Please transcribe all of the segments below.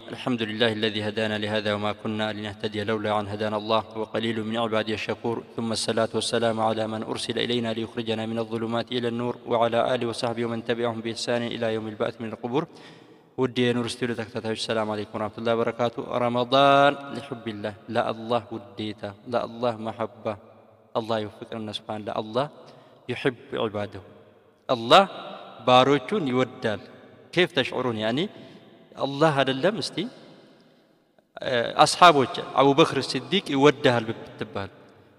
الحمد لله الذي هدانا لهذا وما كنا لنهتدي لولا أن هدانا الله وقليل من عبادي الشكور ثم الصلاة والسلام على من أرسل إلينا ليخرجنا من الظلمات إلى النور وعلى آله وصحبه ومن تبعهم بإحسان إلى يوم البعث من القبور. ودي نور استوديو تكتاتاوች السلام عليكم ورحمة الله وبركاته. رمضان لحب الله لا الله وديتا لا الله محبة الله يوفقنا سبحانه لا الله يحب عباده الله باروቹን ይወዳል. كيف تشعرون يعني الله هذا اللم استي أصحابه أبو بكر الصديق يودها بالتبال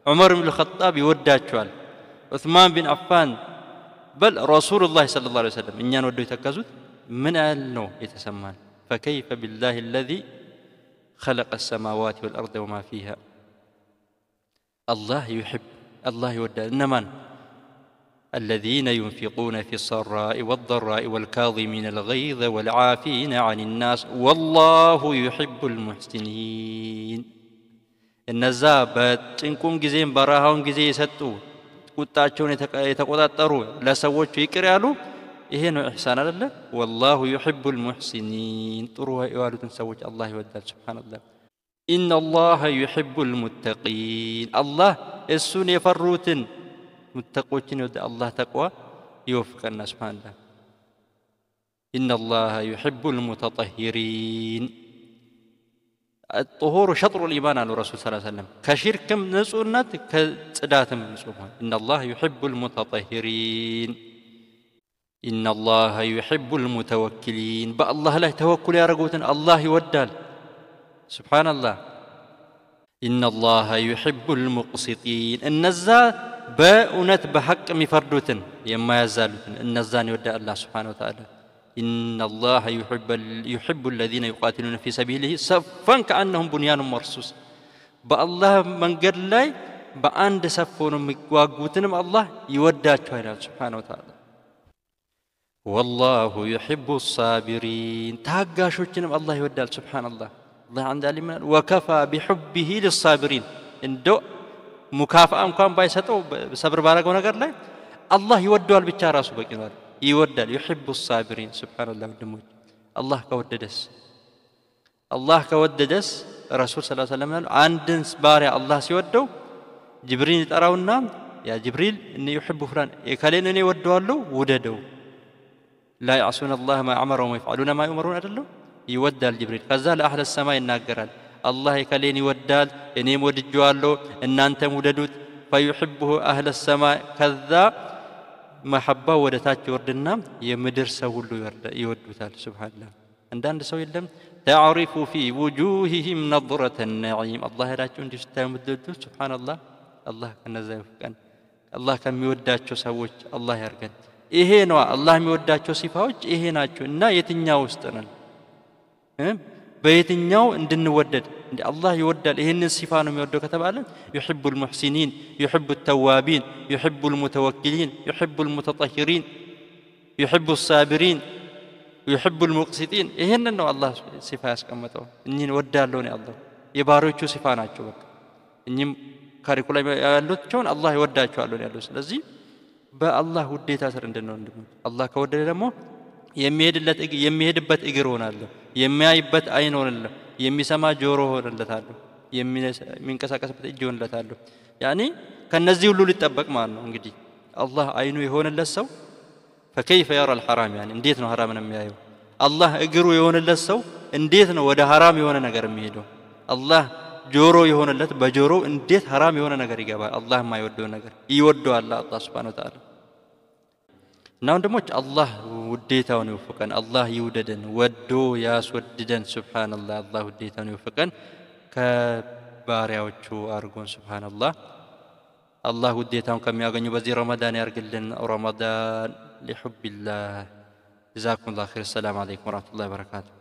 عمر بن الخطاب يوداچوال عثمان بن عفان بل رسول الله صلى الله عليه وسلم إن ينودوا يتكزوت من أهلنو يتسمان فكيف بالله الذي خلق السماوات والأرض وما فيها الله يحب الله يودع إنما الذين ينفقون في السراء والضراء والكاظمين الغيظ والعافين عن الناس والله يحب المحسنين. النزابات إنكم جزين براهم جزي يسطو ቁጣቸውን የተቆጣጠሩ ለሰዎች ይቅር ያሉ ይሄ ነው ኢህሳን አይደለ? والله يحب المحسنين ጥሩ ያሉትን ሰዎች አላህ ይወዳል። ሱብሃንአላህ إن الله يحب المتقين الله እሱን የፈሩትን متقوችን ወደ الله تقوى يوفقنا سبحان الله. إن الله يحب المتطهرين الطهور شطر الإيمان على الرسول صلى الله عليه وسلم كشركم نصونات كصداتم نصوها. إن الله يحب المتطهرين إن الله يحب المتوكلين بالله لا توكل يا رجوتن الله يودال سبحان الله. إن الله يحب المقسطين النزا بأونت بحق مفردوتن يما يزالوتن النزان يودى الله سبحانه وتعالى. إن الله يحب الذين يقاتلون في سبيله صفا كأنهم بنيان مرصوص بالله من قد لاي بأند صفون مواقوتنم الله يوداچوا سبحانه وتعالى. والله يحب الصابرين تاغاشوچنم الله يودال سبحان الله. الله عند علمنا وكفى بحبه للصابرين اندو مكافأة እንኳን ባይሰጠው صبر ባረገው ነገር ላይ الله ይወደዋል ብቻ ራሱ በቂ ነው ይወዳል. يحب الصابرين سبحان الله ወደሞች الله ከወደደስ ረሱል ሰለላሁ ዐለይሂ ወሰለም አንድን ባሪያ الله ሲወደው ጅብሪል ይጠራውና ያ ጅብሪል እኔ يحب فلان የከሌን እኔ ወደዋለሁ ውደደው لا يعصون الله ما أمرهم ويفعلون ما يؤمرون አይደለም ይወዳል ጅብሪል ከዛ ለአህለ ሰማይ ይናገራል الله يكلين يودال إني مودجوالو إن أنت موددوت فيحبه أهل السماء كذا محبة ودتات يوردنا يمدر سولو يودوتال سبحان الله. عندنا سوي لهم تعرف في وجوههم نظرة النعيم الله راجون تستاهم الدودو سبحان الله. الله كان زيفكان الله كان يوداتشو سووش الله يركن إيه نوع الله يوداتشو صفاوش إيه ناتشو إنا يتنياو استنن በየትኛው እንድንወደድ እንደ አላህ ይወዳል ይሄንን ሲፋ ነው የሚወደው ከተባለ يحب المحسنين يحب التوابين يحب المتوكلين يحب المتطهرين يحب الصابرين يحب المقسطين ይሄንን ነው አላህ ሲፋ ያስቀመጠው እኚህን ወዳለው ነው አላህ የባሮቹ ሲፋ ናቸው። በቃ እኚህም ካሪኩለም ያሉትን አላህ ይወዳቸዋል ነው ያለው። ስለዚህ በአላህ ውዴታ ስር እንድንሆን አላህ ከወደደ ደግሞ የሚሄድበት እግር ሆናለሁ የሚያይበት አይን ሆናለሁ የሚሰማ ጆሮ ሆነለታለሁ የሚንቀሳቀስበት እጅ ሆነለታለሁ። ያኒ ከነዚህ ሁሉ ሊጠበቅ ማለት ነው። እንግዲህ አላህ አይኑ የሆነለት ሰው فكيف يرى الحرام يعني እንዴት ነው ሐራምን የሚያየው? አላህ እግሩ የሆነለት ሰው እንዴት ነው ወደ ሐራም የሆነ ነገር የሚሄደው? አላህ ጆሮ የሆነለት በጆሮ እንዴት ሐራም የሆነ ነገር ይገባል? አላህ የማይወደው ነገር ይወደዋል አላህ Subhanahu Wa Ta'ala። እና ወንድሞች አላህ ውዴታውን ይወፍቀን አላህ ይውደደን ወዶ ያስወድደን ሱብሃንአላህ አላህ ውዴታውን ይወፍቀን ከባሪያዎቹ አርጎን ሱብሃንአላህ አላህ ውዴታውን ከሚያገኙ በዚህ ረመዳን ያርግልን ረመዳን لحب الله جزاكم الله خير السلام عليكم ورحمة الله وبركاته.